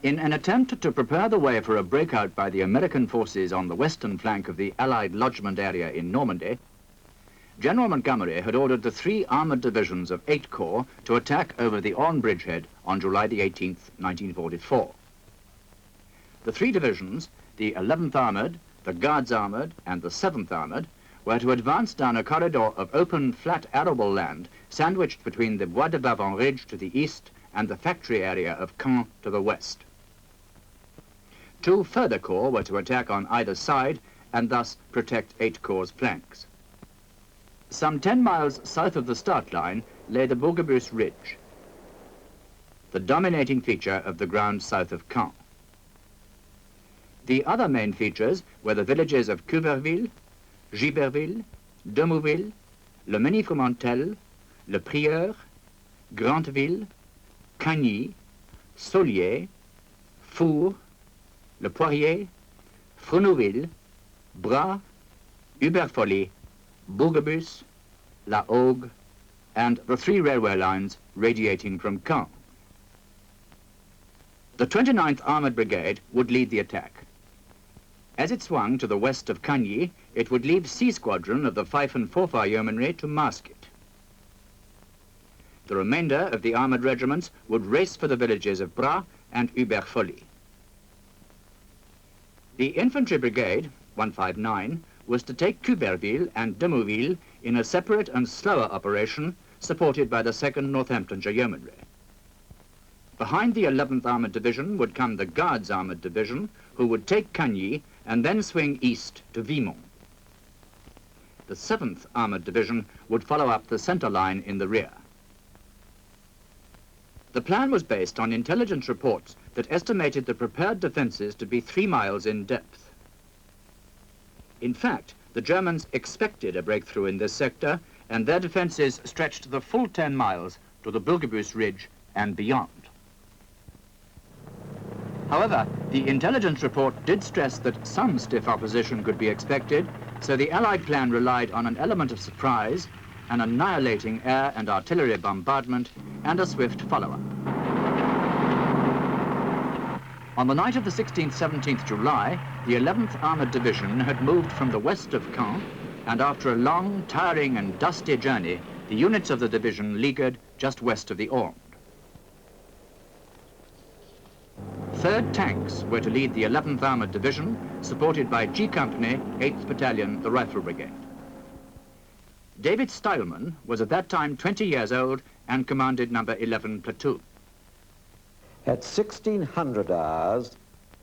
In an attempt to prepare the way for a breakout by the American forces on the western flank of the Allied lodgement area in Normandy, General Montgomery had ordered the 3 armoured divisions of 8 Corps to attack over the Orne bridgehead on July the 18th, 1944. The 3 divisions, the 11th Armoured, the Guards Armoured, and the 7th Armoured, were to advance down a corridor of open, flat, arable land sandwiched between the Bois de Bavent Ridge to the east and the factory area of Caen to the west. 2 further corps were to attack on either side and thus protect 8 Corps' flanks. Some 10 miles south of the start line lay the Bourgebus Ridge, the dominating feature of the ground south of Caen. The other main features were the villages of Cuverville, Giberville, Demouville, Le Mesnil-Fromentel, Le Prieur, Granteville, Cagny, Saulier, Four, Le Poirier, Frenouville, Bras, Uberfolly, Bourgebus, La Hogue, and the 3 railway lines radiating from Caen. The 29th Armoured Brigade would lead the attack. As it swung to the west of Cagny, it would leave C Squadron of the Fife and Forfar Yeomanry to mask it. The remainder of the armoured regiments would race for the villages of Bras and Uberfolly. The Infantry Brigade, 159, was to take Cuberville and Demouville in a separate and slower operation supported by the 2nd Northamptonshire Yeomanry. Behind the 11th Armoured Division would come the Guards Armoured Division, who would take Cagny and then swing east to Vimont. The 7th Armoured Division would follow up the centre line in the rear. The plan was based on intelligence reports that estimated the prepared defences to be 3 miles in depth. In fact, the Germans expected a breakthrough in this sector, and their defences stretched the full 10 miles to the Bourgebus Ridge and beyond. However, the intelligence report did stress that some stiff opposition could be expected, so the Allied plan relied on an element of surprise, an annihilating air and artillery bombardment, and a swift follow-up. On the night of the 16th, 17th July, the 11th Armoured Division had moved from the west of Caen, and after a long, tiring and dusty journey, the units of the division leaguered just west of the Orne. 3rd Tanks were to lead the 11th Armoured Division, supported by G Company, 8th Battalion, the Rifle Brigade. David Stileman was at that time 20 years old and commanded number 11 Platoon. At 1600 hours,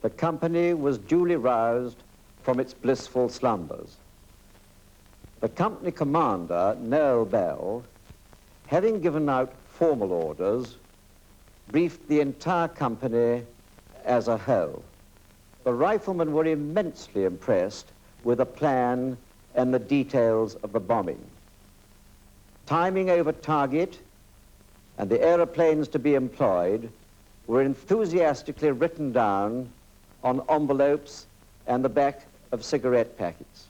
the company was duly roused from its blissful slumbers. The company commander, Noel Bell, having given out formal orders, briefed the entire company as a whole. The riflemen were immensely impressed with the plan and the details of the bombing. Timing over target and the aeroplanes to be employed were enthusiastically written down on envelopes and the back of cigarette packets.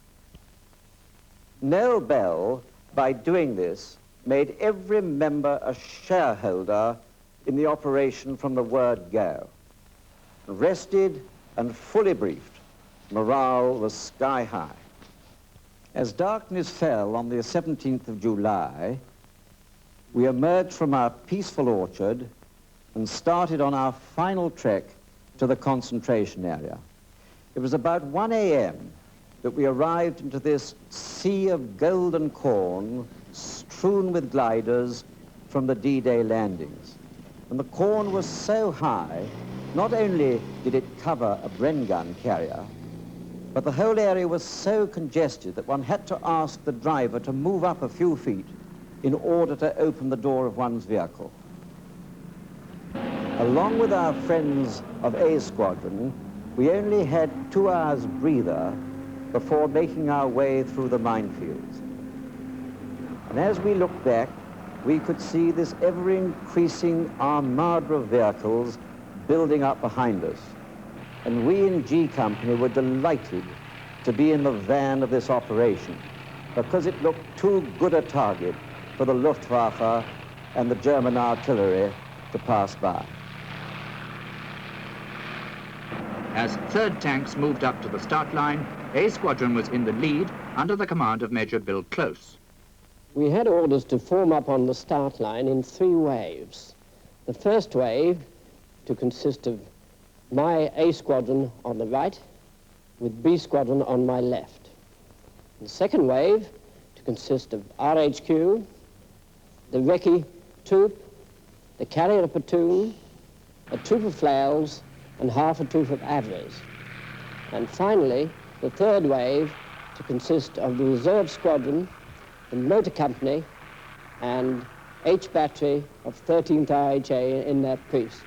Noel Bell, by doing this, made every member a shareholder in the operation from the word go. Rested and fully briefed, morale was sky high. As darkness fell on the 17th of July, we emerged from our peaceful orchard and started on our final trek to the concentration area. It was about 1 a.m. that we arrived into this sea of golden corn strewn with gliders from the D-Day landings. And the corn was so high, not only did it cover a Bren gun carrier, but the whole area was so congested that one had to ask the driver to move up a few feet in order to open the door of one's vehicle. Along with our friends of A Squadron, we only had 2 hours breather before making our way through the minefields. And as we looked back, we could see this ever-increasing armada of vehicles building up behind us. And we in G Company were delighted to be in the van of this operation because it looked too good a target for the Luftwaffe and the German artillery to pass by. As 3rd Tanks moved up to the start line, A Squadron was in the lead under the command of Major Bill Close. We had orders to form up on the start line in 3 waves. The first wave to consist of my A Squadron on the right, with B Squadron on my left. The second wave to consist of RHQ, the recce troop, the carrier platoon, a troop of flails, and half a troop of average. And finally, the third wave to consist of the reserve squadron, the motor company, and H battery of 13th RHA in their priests.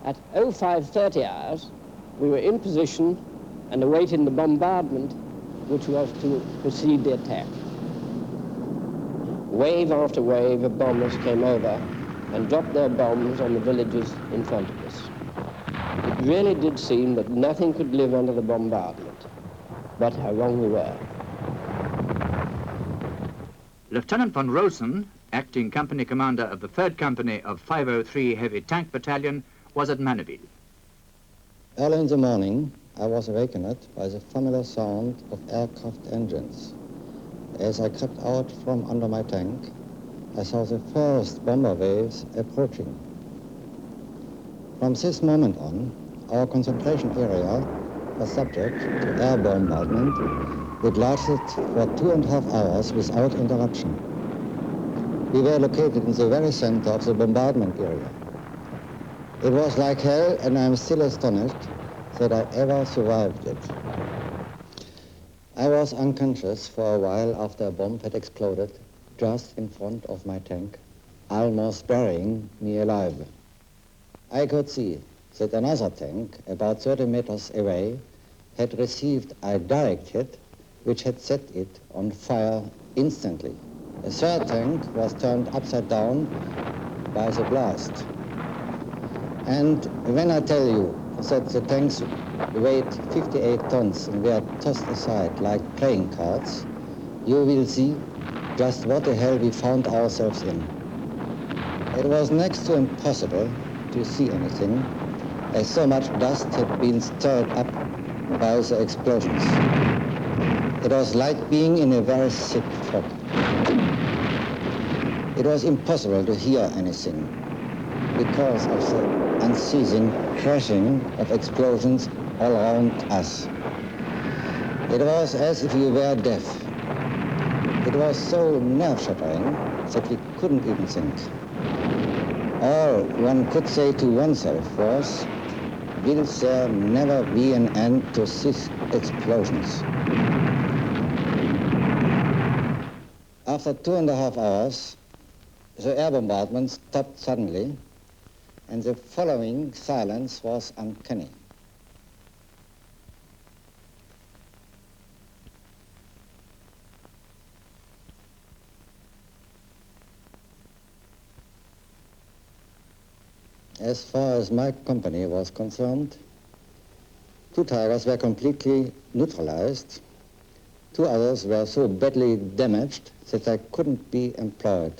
At 0530 hours, we were in position and awaiting the bombardment, which was to precede the attack. Wave after wave of bombers came over and dropped their bombs on the villages in front of us. It really did seem that nothing could live under the bombardment, but how wrong we were. Lieutenant von Rosen, acting company commander of the 3rd Company of 503 Heavy Tank Battalion, was at Manneville. Early in the morning, I was awakened by the familiar sound of aircraft engines. As I crept out from under my tank, I saw the first bomber waves approaching. From this moment on, our concentration area was subject to air bombardment, which lasted for 2.5 hours without interruption. We were located in the very center of the bombardment area. It was like hell, and I am still astonished that I ever survived it. I was unconscious for a while after a bomb had exploded just in front of my tank, almost burying me alive. I could see that another tank, about 30 meters away, had received a direct hit which had set it on fire instantly. A 3rd tank was turned upside down by the blast. And when I tell you that the tanks weighed 58 tons and were tossed aside like playing cards, you will see just what the hell we found ourselves in. It was next to impossible to see anything, as so much dust had been stirred up by the explosions. It was like being in a very thick fog. It was impossible to hear anything because of the unceasing crashing of explosions all around us. It was as if we were deaf. It was so nerve-shattering that we couldn't even think. All one could say to oneself was, will there never be an end to these explosions? After 2.5 hours, the air bombardment stopped suddenly, and the following silence was uncanny. As far as my company was concerned, 2 Tigers were completely neutralized. 2 others were so badly damaged that they couldn't be employed.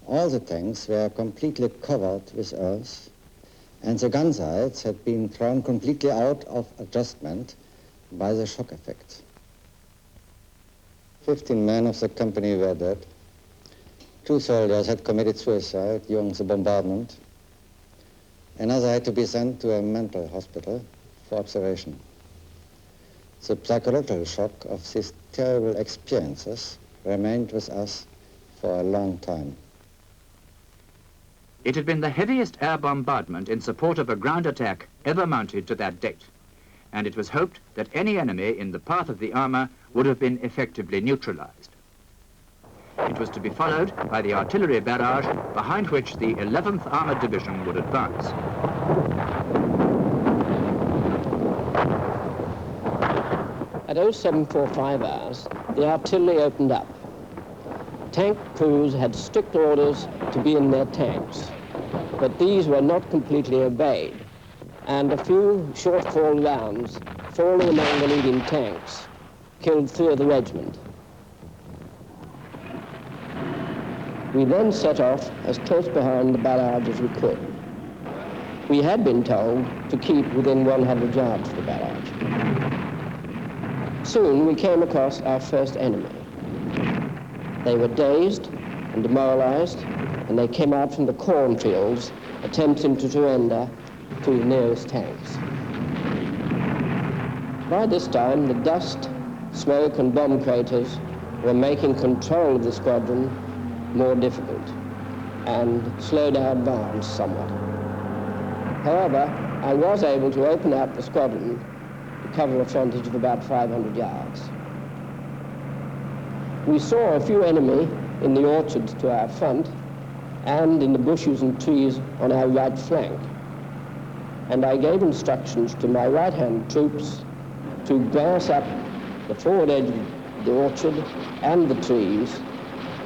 All the tanks were completely covered with earth, and the gun sights had been thrown completely out of adjustment by the shock effect. 15 men of the company were dead. 2 soldiers had committed suicide during the bombardment. Another had to be sent to a mental hospital for observation. The psychological shock of these terrible experiences remained with us for a long time. It had been the heaviest air bombardment in support of a ground attack ever mounted to that date, and it was hoped that any enemy in the path of the armor would have been effectively neutralized. It was to be followed by the artillery barrage, behind which the 11th Armored Division would advance. At 0745 hours, the artillery opened up. Tank crews had strict orders to be in their tanks, but these were not completely obeyed, and a few short-fall rounds, falling among the leading tanks, killed 3 of the regiment. We then set off as close behind the barrage as we could. We had been told to keep within 100 yards of the barrage. Soon we came across our first enemy. They were dazed and demoralized, and they came out from the cornfields attempting to surrender to the nearest tanks. By this time, the dust, smoke, and bomb craters were making control of the squadron more difficult and slowed our advance somewhat. However, I was able to open up the squadron to cover a frontage of about 500 yards. We saw a few enemy in the orchards to our front and in the bushes and trees on our right flank. And I gave instructions to my right-hand troops to grass up the forward edge of the orchard and the trees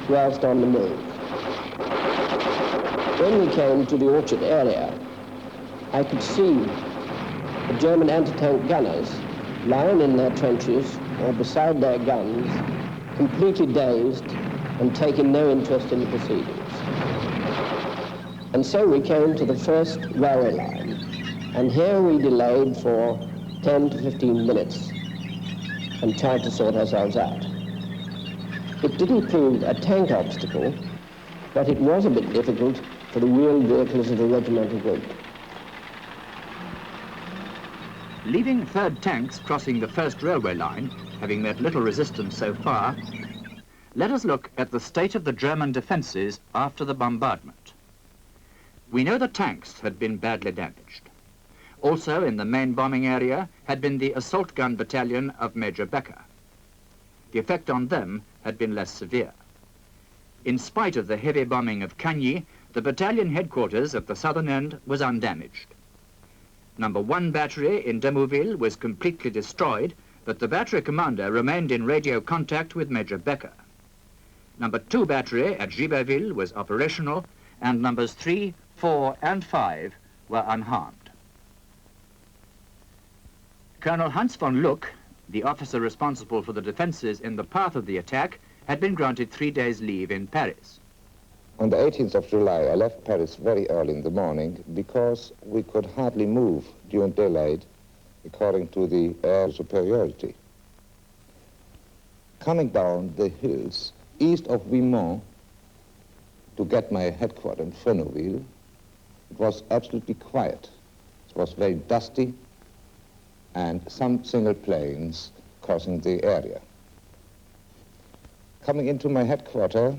whilst on the move. When we came to the orchard area, I could see the German anti-tank gunners lying in their trenches or beside their guns, completely dazed and taking no interest in the proceedings. And so we came to the first railway line, and here we delayed for 10 to 15 minutes and tried to sort ourselves out. It didn't prove a tank obstacle, but it was a bit difficult for the wheeled vehicles of the regimental group. Leaving third tanks crossing the first railway line, having met little resistance so far, let us look at the state of the German defences after the bombardment. We know the tanks had been badly damaged. Also in the main bombing area had been the assault gun battalion of Major Becker. The effect on them had been less severe. In spite of the heavy bombing of Cagny, the battalion headquarters at the southern end was undamaged. Number 1 battery in Demouville was completely destroyed, but the battery commander remained in radio contact with Major Becker. Number 2 battery at Giberville was operational, and numbers 3, 4, and 5 were unharmed. Colonel Hans von Luck, the officer responsible for the defences in the path of the attack, had been granted 3 days' leave in Paris. On the 18th of July, I left Paris very early in the morning because we could hardly move during daylight according to the air superiority. Coming down the hills east of Vimont to get my headquarters in Fresneville, it was absolutely quiet. It was very dusty and some single planes crossing the area. Coming into my headquarters,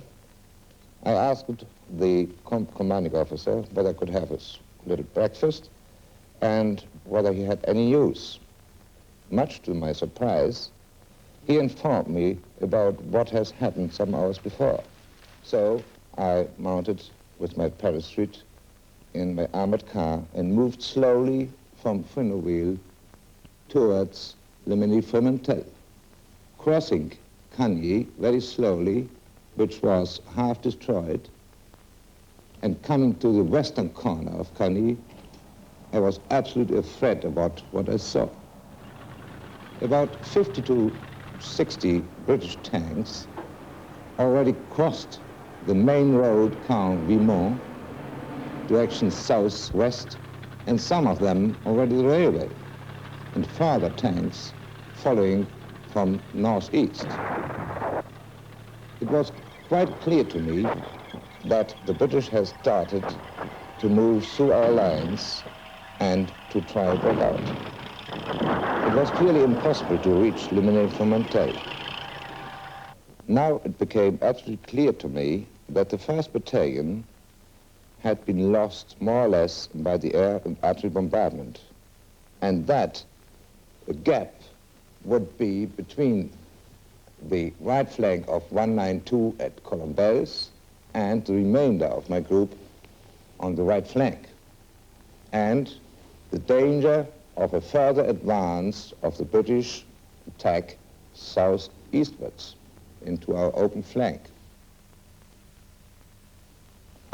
I asked the commanding officer whether I could have a little breakfast and whether he had any news. Much to my surprise, he informed me about what has happened some hours before. So I mounted with my parachute in my armored car and moved slowly from Fresneville towards Le Mesnil-Fromentel, crossing Cagny very slowly, which was half destroyed, and coming to the western corner of Cagny, I was absolutely afraid about what I saw. About 50 to 60 British tanks already crossed the main road Caen-Vimont, direction southwest, and some of them already the railway, and further tanks following from northeast. It was quite clear to me that the British had started to move through our lines and to try to break out. It was clearly impossible to reach Le Mesnil-Fromentel. Now it became absolutely clear to me that the 1st Battalion had been lost more or less by the air and artillery bombardment, and that a gap would be between the right flank of 192 at Colombelles and the remainder of my group on the right flank, and the danger of a further advance of the British attack southeastwards into our open flank.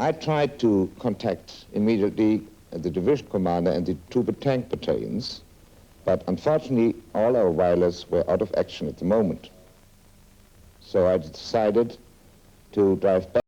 I tried to contact immediately the division commander and the 2 tank battalions, but unfortunately all our wireless were out of action at the moment. So I decided to drive back